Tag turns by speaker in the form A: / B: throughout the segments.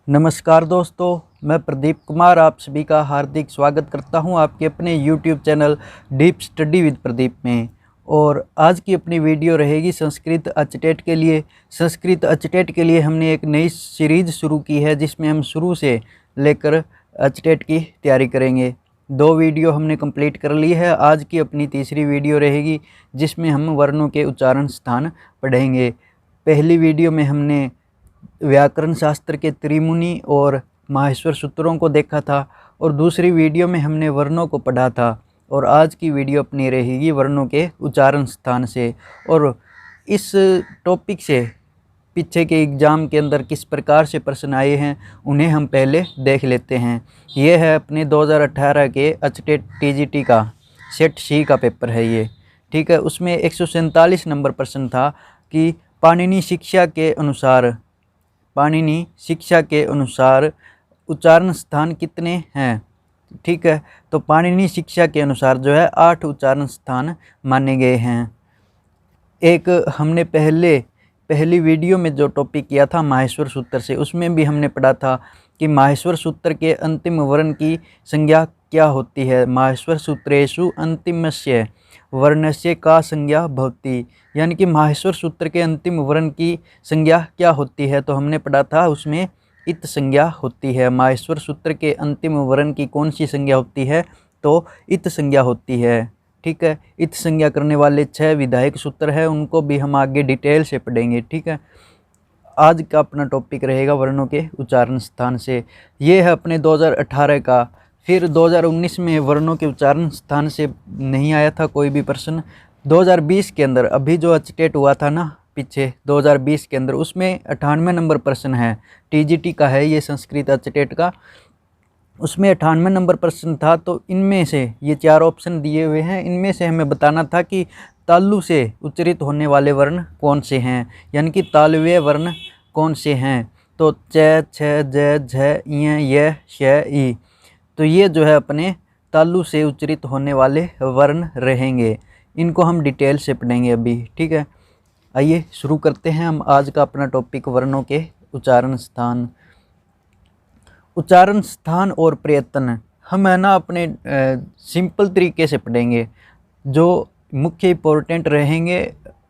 A: नमस्कार दोस्तों, मैं प्रदीप कुमार आप सभी का हार्दिक स्वागत करता हूं आपके अपने YouTube channel deep study with Pradeep में। और आज की अपनी वीडियो रहेगी संस्कृत अचटेट के लिए। संस्कृत अचटेट के लिए हमने एक नई सीरीज़ शुरू की है जिसमें हम शुरू से लेकर अचटेट की तैयारी करेंगे। 2 वीडियो हमने कंप्लीट कर ली है। आज की अपनी तीसरी वीडियो रहेगी जिसमें हम वर्णों के उच्चारण स्थान पढ़ेंगे। पहली वीडियो में हमने व्याकरण शास्त्र के त्रिमुनि और माहेश्वर सूत्रों को देखा था और दूसरी वीडियो में हमने वर्णों को पढ़ा था। और आज की वीडियो अपनी रहेगी वर्णों के उच्चारण स्थान से। और इस टॉपिक से पीछे के एग्ज़ाम के अंदर किस प्रकार से प्रश्न आए हैं उन्हें हम पहले देख लेते हैं। ये है अपने 2018 के अचटेट टीजीटी का सेट सी का पेपर है ये, ठीक है। उसमें 147 नंबर प्रश्न था कि पाणिनि शिक्षा के अनुसार उच्चारण स्थान कितने हैं, ठीक है। तो पाणिनि शिक्षा के अनुसार जो है 8 उच्चारण स्थान माने गए हैं। एक हमने पहली वीडियो में जो टॉपिक किया था माहेश्वर सूत्र से, उसमें भी हमने पढ़ा था कि माहेश्वर सूत्र के अंतिम वर्ण की संज्ञा क्या होती है। माहेश्वर सूत्रेषु अंतिमस्य वर्णस्य का संज्ञा भवति, यानी कि माहेश्वर सूत्र के अंतिम वर्ण की संज्ञा क्या होती है। तो हमने पढ़ा था उसमें इत संज्ञा होती है। माहेश्वर सूत्र के अंतिम वर्ण की कौन सी संज्ञा होती है, तो इत संज्ञा होती है, ठीक है। इत संज्ञा करने वाले 6 विधायक सूत्र है, उनको भी हम आगे डिटेल से पढ़ेंगे, ठीक है। आज का अपना टॉपिक रहेगा वर्णों के उच्चारण स्थान से। ये है अपने 2018 का। फिर 2019 में वर्णों के उच्चारण स्थान से नहीं आया था कोई भी प्रश्न। 2020 के अंदर अभी जो अचटेट हुआ था ना पीछे 2020 के अंदर, उसमें 98 नंबर प्रश्न है, टीजीटी का है ये संस्कृत अचटेट का। उसमें 98 नंबर प्रश्न था। तो इनमें से ये 4 ऑप्शन दिए हुए हैं, इनमें से हमें बताना था कि तालु से उच्चारित होने वाले वर्ण कौन से हैं, यानी कि तालव्य वर्ण कौन से हैं। तो च, छ, ज, झ, य, य, श, ई। तो ये जो है अपने तालु से उच्चारित होने वाले वर्ण रहेंगे। इनको हम डिटेल से पढ़ेंगे अभी, ठीक है। आइए शुरू करते हैं हम आज का अपना टॉपिक वर्णों के उच्चारण स्थान। उच्चारण स्थान और प्रयत्न हम है ना अपने सिंपल तरीके से पढ़ेंगे, जो मुख्य इंपॉर्टेंट रहेंगे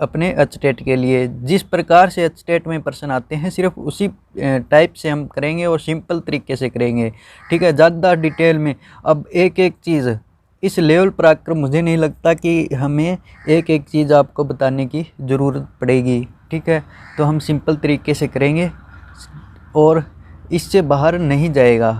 A: अपने अचटेट के लिए। जिस प्रकार से अचटेट में प्रश्न आते हैं सिर्फ उसी टाइप से हम करेंगे और सिंपल तरीके से करेंगे, ठीक है। ज़्यादा डिटेल में अब एक एक चीज़ इस लेवल पर आकर मुझे नहीं लगता कि हमें एक एक चीज़ आपको बताने की ज़रूरत पड़ेगी, ठीक है। तो हम सिंपल तरीके से करेंगे और इससे बाहर नहीं जाएगा।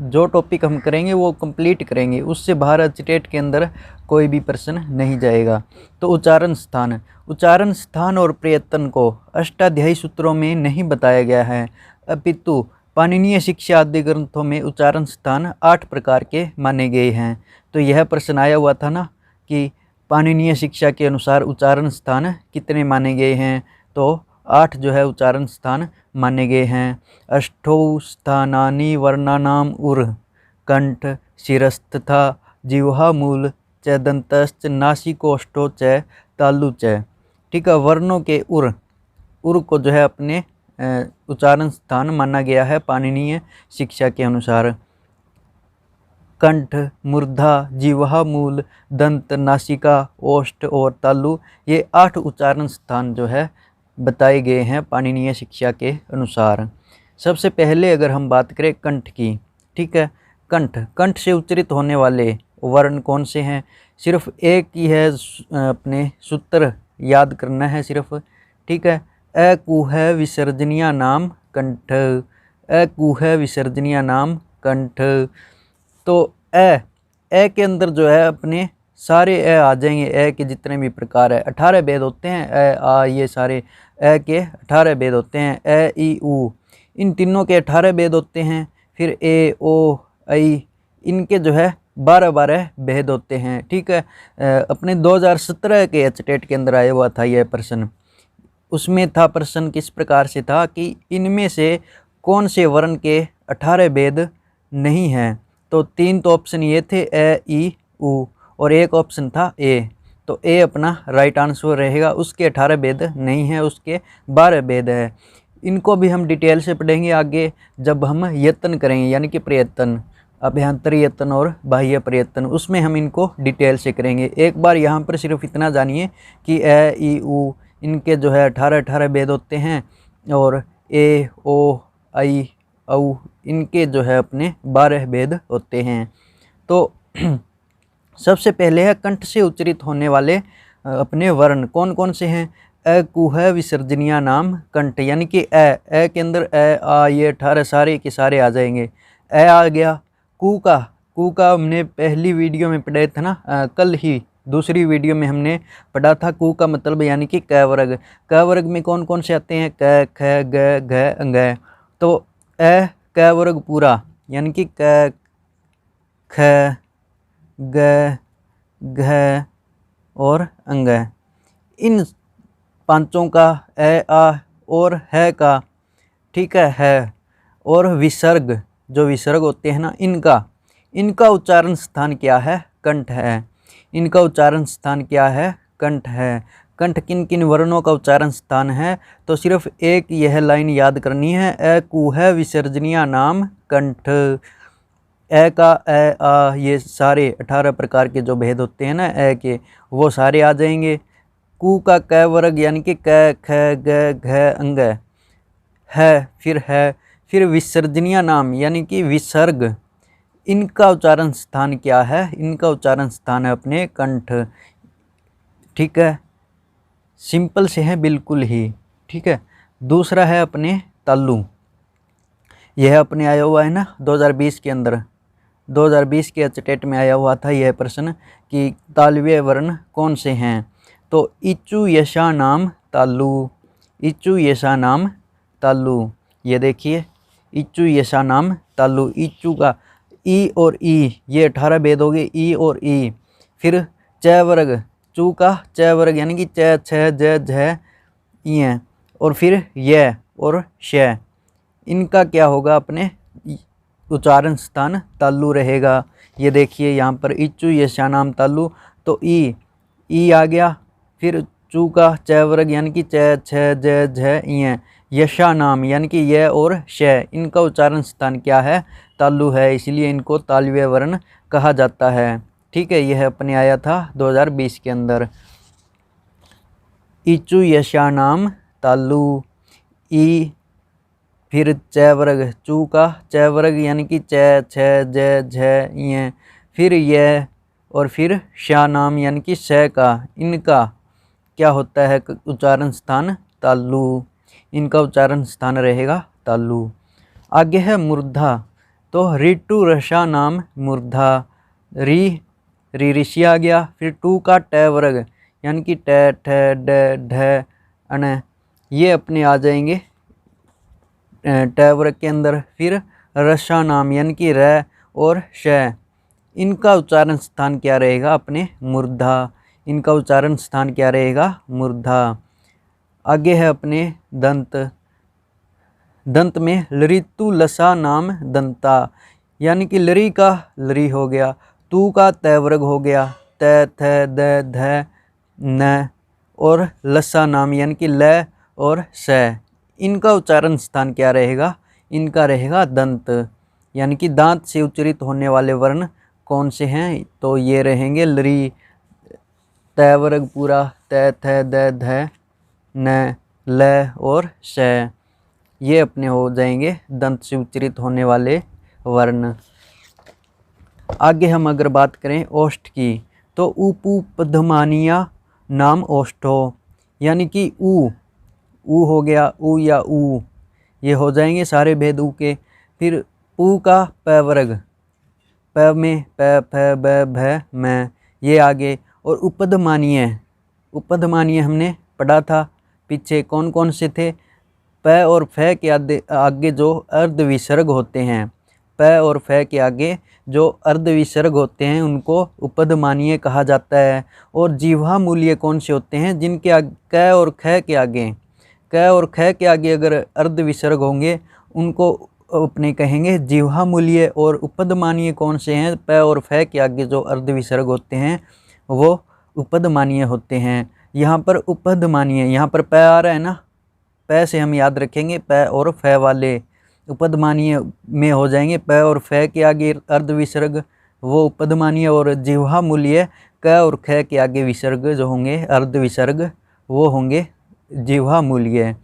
A: जो टॉपिक हम करेंगे वो कंप्लीट करेंगे, उससे बाहर अचटेट के अंदर कोई भी प्रश्न नहीं जाएगा। तो उच्चारण स्थान और प्रयत्न को अष्टाध्यायी सूत्रों में नहीं बताया गया है, अपितु पाणिनीय शिक्षा आदि ग्रंथों में उच्चारण स्थान 8 प्रकार के माने गए हैं। तो यह प्रश्न आया हुआ था ना कि पाणिनीय शिक्षा के अनुसार उच्चारण स्थान कितने माने गए हैं, तो 8 जो है उच्चारण स्थान माने गए हैं। अष्टौ स्थानानि वर्णानाम उर कंठ शिरस्तथा जिह्वा मूल च दंतश्च नासिकोष्ठो च तालु च, ठीक है। वर्णों के उर को जो है अपने उच्चारण स्थान माना गया है पाणिनीय शिक्षा के अनुसार। कंठ, मूर्धा, जिह्वा मूल, दंत, नासिका, ओष्ठ और तालु, ये 8 उच्चारण स्थान जो है बताए गए हैं पाणिनीय शिक्षा के अनुसार। सबसे पहले अगर हम बात करें कंठ की, ठीक है। कंठ से उच्चारित होने वाले वर्ण कौन से हैं, सिर्फ एक ही है, अपने सूत्र याद करना है सिर्फ, ठीक है। अकुह विसर्जनीय नाम कंठ, अकुह विसर्जनीय नाम कंठ। तो ए के अंदर जो है अपने सारे ए आ जाएंगे। ए के जितने भी प्रकार है 18 भेद होते हैं, ए आ ये सारे ए के 18 भेद होते हैं। ए ई उ इन तीनों के 18 भेद होते हैं। फिर ए ओ आई इनके जो है 12 भेद होते हैं, ठीक है। अपने 2017 के अचटेट के अंदर आया हुआ था यह प्रश्न। उसमें था प्रश्न किस प्रकार से था कि इनमें से कौन से वर्ण के 18 भेद नहीं हैं। तो 3 तो ऑप्शन ये थे ए ई उ और एक ऑप्शन था ए। तो ए अपना राइट आंसर रहेगा। उसके 18 भेद नहीं है, उसके 12 भेद है। इनको भी हम डिटेल से पढ़ेंगे आगे जब हम यत्न करेंगे, यानी कि प्रयत्न, अभ्यंतर यत्न और बाह्य प्रयत्न, उसमें हम इनको डिटेल से करेंगे। एक बार यहाँ पर सिर्फ इतना जानिए कि ए ई उ इनके जो है 18 भेद होते हैं, और ए ओ आई औ इनके जो है अपने 12 भेद होते हैं। तो सबसे पहले है कंठ से उच्चारित होने वाले अपने वर्ण कौन कौन से हैं। अ कु है विसर्जनीय नाम कंठ, यानी कि ए के अंदर ए आ ये 18 सारे के सारे आ जाएंगे। ए आ गया। कु का हमने पहली वीडियो में पढ़ा था ना, कल ही दूसरी वीडियो में हमने पढ़ा था कु का मतलब यानी कि क वर्ग। क वर्ग में कौन कौन से आते हैं, क ख ग घ अंग। तो ए क वर्ग पूरा, यानी कि क ख ग घ और अंग, इन पांचों का ए आ और है का, ठीक है और विसर्ग, जो विसर्ग होते हैं ना, इनका उच्चारण स्थान क्या है, कंठ है। इनका उच्चारण स्थान क्या है, कंठ है। कंठ किन किन वर्णों का उच्चारण स्थान है, तो सिर्फ एक यह लाइन याद करनी है, ए कु है विसर्जनीय नाम कंठ। ए का ए आ ये सारे 18 प्रकार के जो भेद होते हैं ना ए के, वो सारे आ जाएंगे। कु का क वर्ग यानी कि क ख ग घ अंग है, फिर विसर्जनीय नाम यानी कि विसर्ग, इनका उच्चारण स्थान क्या है, इनका उच्चारण स्थान है अपने कंठ। ठीक है, सिंपल से है बिल्कुल ही। ठीक है, दूसरा है अपने तालु। यह अपने आया हुआ है ना 2020 के अंदर, 2020 के एचटेट में आया हुआ था यह प्रश्न कि तालव्य वर्ण कौन से हैं। तो इचु यशा नाम तालु, इचु यशा नाम तालु। ये देखिए इचु यशा नाम तालु। इचु का ई और ई ये 18 भेद हो गए, ई और ई। फिर च वर्ग, चू का च वर्ग यानी कि च छ ज झ ई, और फिर य और श, इनका क्या होगा अपने उच्चारण स्थान तालु रहेगा। ये देखिए यहाँ पर इचु यशा नाम तालु, तो ई आ गया। फिर चू का च वर्ग यानी कि च छ ज झ ई, यशा नाम यानी कि य और श, इनका उच्चारण स्थान क्या है, तालु है, इसलिए इनको तालव्य वर्ण कहा जाता है। ठीक है, यह अपने आया था 2020 के अंदर। इचु यशा नाम तालु, ई, फिर च वर्ग, चू का च वर्ग यानी कि च छ ज झ ई, फिर य और फिर शा नाम यानी कि श का, इनका क्या होता है उच्चारण स्थान तालु, इनका उच्चारण स्थान रहेगा तालु। आगे है मूर्धा। तो ऋतु रसा नाम मूर्धा, री ऋषि आ गया। फिर टू का ट वर्ग यानी कि ट ठ ड ढ अण, ये अपने आ जाएंगे ट वर्ग के अंदर। फिर रसा नाम यानी कि र और श, इनका उच्चारण स्थान क्या रहेगा अपने मूर्धा, इनका उच्चारण स्थान क्या रहेगा मूर्धा। आगे है अपने दंत। दंत में लृतु लसा नाम दंता, यानी कि लरी का लरी हो गया, तू का त वर्ग हो गया, त थ द ध न, और लसा नाम यानी कि ल और स, इनका उच्चारण स्थान क्या रहेगा, इनका रहेगा दंत। यानी कि दांत से उच्चारित होने वाले वर्ण कौन से हैं, तो ये रहेंगे लरी, त वर्ग पूरा, त थ द ध न, ल और श, ये अपने हो जाएंगे दंत से उच्चारित होने वाले वर्ण। आगे हम अगर बात करें ओष्ठ की, तो उपपधमानिया नाम ओष्ठो, यानी कि ऊ हो गया, ऊ या ऊ, ये हो जाएंगे सारे भेद ऊ के। फिर ऊ का प वर्ग, प में प फ ब भ म, ये आगे। और उपपधमानीय हमने पढ़ा था पीछे, कौन कौन से थे, प और फ के आगे जो अर्ध विसर्ग होते हैं, प और फ के आगे जो अर्ध विसर्ग होते हैं उनको उपपधमानीय कहा जाता है। और जीवा मूल्य कौन से होते हैं, जिनके क और ख के आगे, क और ख के आगे अगर अर्ध विसर्ग होंगे उनको अपने कहेंगे जीवा मूल्य। और उपपधमानीय कौन से हैं, प और फ के आगे जो अर्ध विसर्ग होते हैं वो उपपधमानीय होते हैं। यहाँ पर उपपधमानीय, यहाँ पर प आ रहा है ना, प से हम याद रखेंगे प और फ वाले उपधमानीय में हो जाएंगे। प और फ के आगे अर्ध विसर्ग वो उपधमानीय, और जिह्वा मूल्य क और ख के आगे विसर्ग जो होंगे अर्ध विसर्ग वो होंगे जिह्वा मूल्य।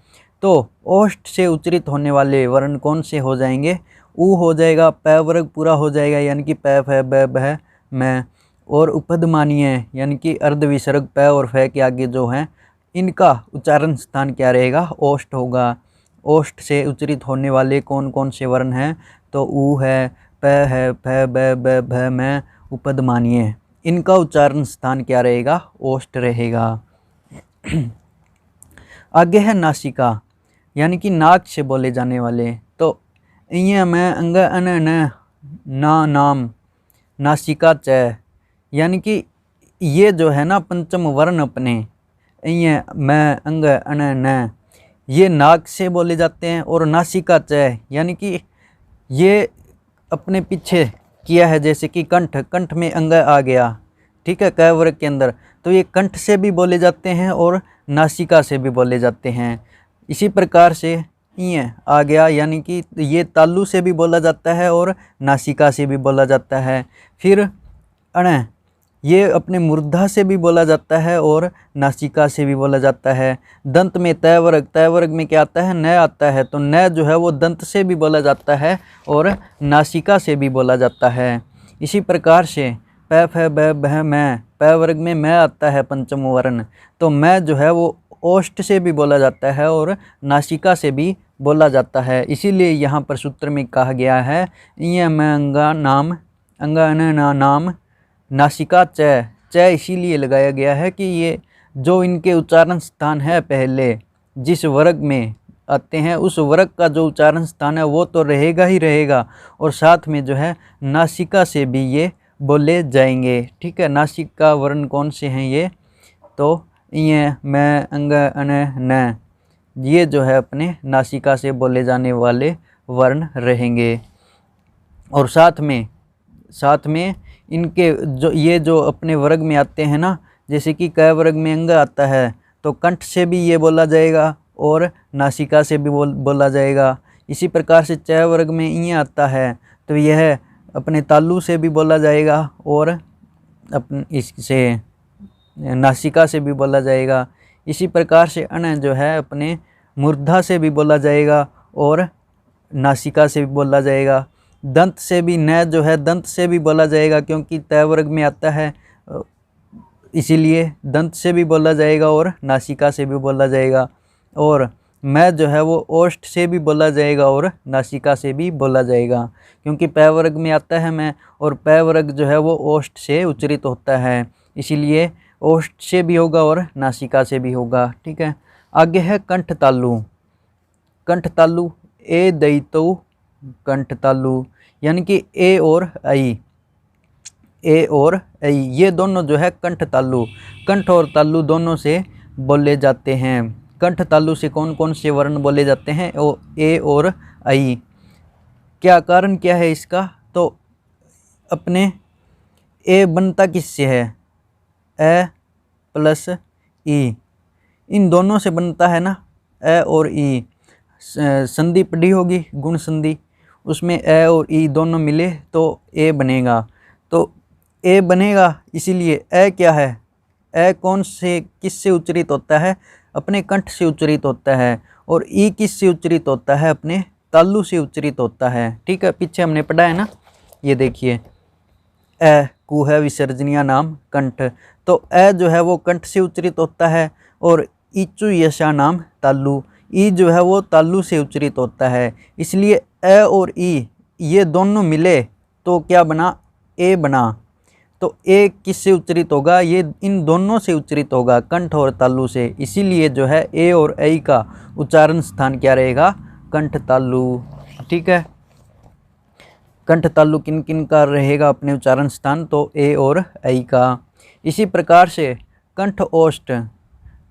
A: तो ओष्ठ से उच्चारित होने वाले वर्ण कौन से हो जाएंगे? ऊ हो जाएगा, प वर्ग पूरा हो जाएगा यानी कि प फ ब भ मैं, और उपधमानीय यानी कि अर्ध विसर्ग प और फ के आगे जो हैं इनका उच्चारण स्थान क्या रहेगा? ओष्ठ होगा। ओष्ठ से उच्चारित होने वाले कौन कौन से वर्ण हैं? तो ऊ है, प है, फ ब ब भ मैं, उपधमानीय, इनका उच्चारण स्थान क्या रहेगा? ओष्ठ रहेगा। आगे है नासिका यानी कि नाक से बोले जाने वाले। तो इं मैं अंग अन न ना नाम नासिका च, यानी कि ये जो है ना पंचम वर्ण अपने इं मैं अंग अन न ये नाक से बोले जाते हैं, और नासिका च यानी कि ये अपने पीछे किया है, जैसे कि कंठ, कंठ में अंग आ गया, ठीक है, क वर्ग के अंदर, तो ये कंठ से भी बोले जाते हैं और नासिका से भी बोले जाते हैं। इसी प्रकार से इं आ गया यानी कि ये तालु से भी बोला जाता है और नासिका से भी बोला जाता है। फिर अण ये अपने मूर्धा से भी बोला जाता है और नासिका से भी बोला जाता है। दंत में तय वर्ग में क्या आता है? न आता है, तो न जो है वो दंत से भी बोला जाता है और नासिका से भी बोला जाता है। इसी प्रकार से प फ ब भ मैं, प वर्ग में मैं आता है पंचम वर्ण, तो मैं जो है वो ओष्ठ से भी बोला जाता है और नासिका से भी बोला जाता है। इसीलिए यहाँ पर सूत्र में कहा गया है इं मैं अंगा नाम अंग अन ना नाम नासिका च इसीलिए लगाया गया है कि ये जो इनके उच्चारण स्थान है पहले जिस वर्ग में आते हैं उस वर्ग का जो उच्चारण स्थान है वो तो रहेगा ही रहेगा, और साथ में जो है नासिका से भी ये बोले जाएंगे। ठीक है, नासिका वर्ण कौन से हैं ये? तो इं मैं अंग अन न ये जो है अपने नासिका से बोले जाने वाले वर्ण रहेंगे। और साथ में इनके जो अपने वर्ग में आते हैं ना, जैसे कि क वर्ग में अंग आता है तो कंठ से भी ये बोला जाएगा और नासिका से भी बोला जाएगा। इसी प्रकार से च वर्ग में इं आता है तो यह अपने तालु से भी बोला जाएगा और अपने इससे नासिका से भी बोला जाएगा। इसी प्रकार से अण जो है अपने मूर्धा से भी बोला जाएगा और नासिका से भी बोला जाएगा। दंत से भी न जो है दंत से भी बोला जाएगा, क्योंकि तय वर्ग में आता है इसीलिए दंत से भी बोला जाएगा और नासिका से भी बोला जाएगा। और मैं जो है वो ओष्ठ से भी बोला जाएगा और नासिका से भी बोला जाएगा, क्योंकि प वर्ग में आता है मैं, और प वर्ग जो है वो ओष्ठ से उच्चारित होता है, इसीलिए ओष्ठ से भी होगा और नासिका से भी होगा। ठीक है, आगे है कंठ तालु। कंठ तालु ए दयितौ कंठ तालु यानी कि ए और आई ये दोनों जो है कंठ तालु, कंठ और तालु दोनों से बोले जाते हैं। कंठ तालु से कौन कौन से वर्ण बोले जाते हैं? ओ ए और आई। क्या कारण क्या है इसका? तो अपने ए बनता किससे है? ए प्लस ई, इन दोनों से बनता है ना, ए और ई। संधि पढ़ी होगी गुण संधि, उसमें ए और ई दोनों मिले तो ए बनेगा। तो ए बनेगा, इसीलिए ए क्या है? ए कौन से किस से उच्चारित होता है? अपने कंठ से उच्चारित होता है। और ई किस से उच्चारित होता है? अपने तालु से उच्चारित होता है। ठीक है, पीछे हमने पढ़ा है ना, ये देखिए ए कु है विसर्जनीय नाम कंठ, तो ए जो है वो कंठ से उच्चारित होता है, और इचु यशा नाम तालु, ई जो है वो तालु से उच्चारित होता है। इसलिए ए और ई ये दोनों मिले तो क्या बना? ए बना। तो ए किससे उच्चारित होगा? ये इन दोनों से उच्चारित होगा, कंठ और तालु से। इसीलिए जो है ए और ऐ का उच्चारण स्थान क्या रहेगा? कंठ तालु। ठीक है, कंठ तालु किन किन का रहेगा अपने उच्चारण स्थान? तो ए और ऐ का। इसी प्रकार से कंठ ओष्ठ,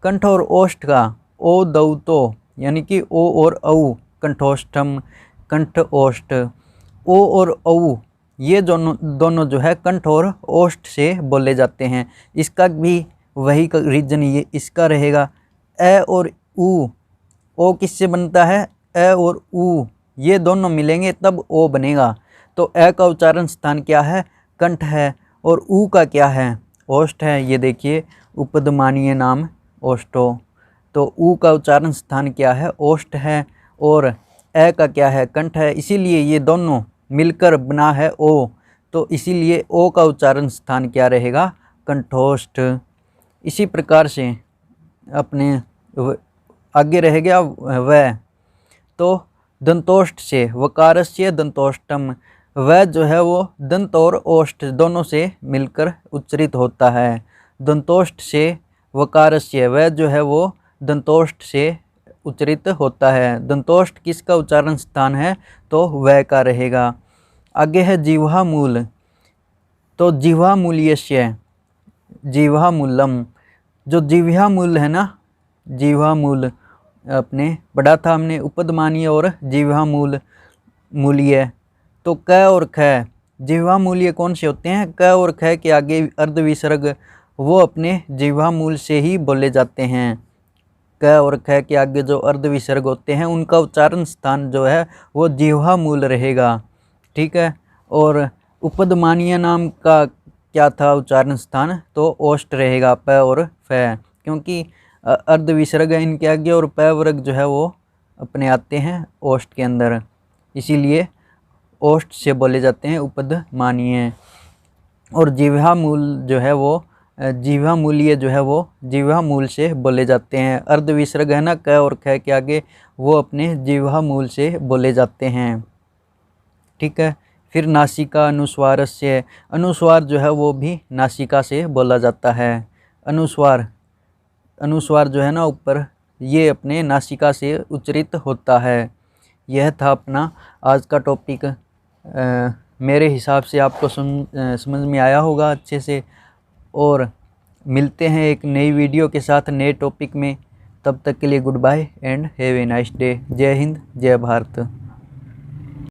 A: कंठ और ओष्ठ का ओ दौ तो यानी कि ओ और औ कंठोष्ठम कंठ ओष्ठ। ओ और औ ये दोनों जो है कंठ और ओष्ठ से बोले जाते हैं। इसका भी वही रीजन ये इसका रहेगा। ए और ऊ ओ किससे बनता है, ए और ऊ ये दोनों मिलेंगे तब ओ बनेगा। तो ए का उच्चारण स्थान क्या है, कंठ है, और ऊ का क्या है, ओष्ठ है। ये देखिए उपदमानीय नाम ओष्ठो। तो ऊ का उच्चारण स्थान क्या है, ओष्ठ है, और ए का क्या है, कंठ है, इसीलिए ये दोनों मिलकर बना है ओ। तो इसीलिए ओ का उच्चारण स्थान क्या रहेगा, कंठोष्ठ। इसी प्रकार से अपने आगे रह गया वह। तो दंतोष्ठ से वकारस्य दंतोष्टम, वह जो है वो दंत और ओष्ठ दोनों से मिलकर उच्चरित होता है। दंतोष्ठ से वकारस्य, वह जो है वो दंतोष्ठ से उच्चरित होता है। दंतोष्ठ किसका उच्चारण स्थान है, तो वह का रहेगा। आगे है जिह्वा मूल। तो जिह्वा मूल्यस्य, जिह्वा मूलम, जो जिह्वा मूल है ना, जिह्वा मूल अपने पढ़ा था हमने, उपदमानीय और जिह्वा मूल मूल्य। तो क और ख, जिह्वा मूल्य कौन से होते हैं, क और ख के आगे अर्ध विसर्ग वो अपने जिह्वा मूल से ही बोले जाते हैं। क और ख के आगे जो अर्ध विसर्ग होते हैं उनका उच्चारण स्थान जो है वो जिह्वा मूल रहेगा। ठीक है। और उपदमानीय नाम का क्या था उच्चारण स्थान, तो ओष्ठ रहेगा, प और फ, क्योंकि अर्ध विसर्ग है इनके आगे और प वर्ग जो है वो अपने आते हैं ओष्ठ के अंदर, इसीलिए ओष्ठ से बोले जाते हैं उपदमानीय। और जिह्वा मूल जो है वो, जिह्वा मूल्य जो है वो जिह्वा मूल से बोले जाते हैं। अर्ध विसर्ग है ना क और ख के आगे, वो अपने जिह्वा मूल से बोले जाते हैं। ठीक है। फिर नासिका अनुस्वारस्य, अनुस्वार जो है वो भी नासिका से बोला जाता है। अनुस्वार, अनुस्वार जो है ना ऊपर, ये अपने नासिका से उच्चरित होता है। यह था अपना आज का टॉपिक। मेरे हिसाब से आपको समझ में आया होगा अच्छे से। और मिलते हैं एक नई वीडियो के साथ नए टॉपिक में। तब तक के लिए goodbye and have a nice day. जय हिंद, जय भारत।